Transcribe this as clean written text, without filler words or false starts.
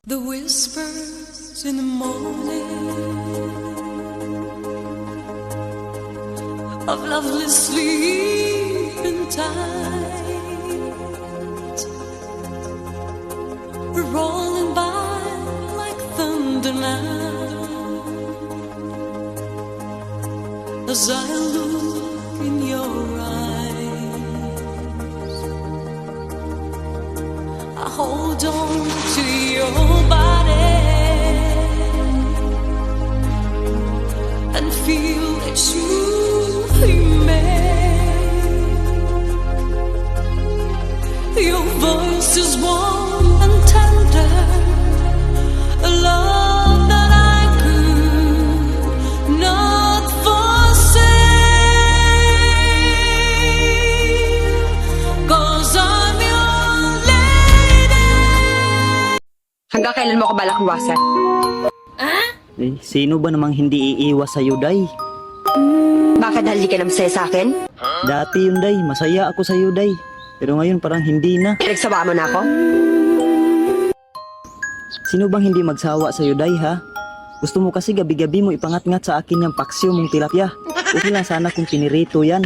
The whispers in the morning of lovely sleeping tides, rolling by like thunder now, as I look in your eyes. I hold on to your body and feel that you make your voice is warm and tender, a love that I could not forsake, 'cause I'm your lady. Hanggang kailan mo ko balak iwasan? Eh, sino ba namang hindi iiwas sa'yo, Day? Bakit dahil di ka na masaya sa akin? Dati yun, Day. Masaya ako sa'yo, Day. Pero ngayon parang hindi na. Pinagsawa mo na ako? Sino bang hindi magsawa sa'yo, Day, ha? Gusto mo kasi gabi-gabi mo ipangat-ngat sa akin yung paksyo mong tilapia. Okay lang sana kung pinirito yan.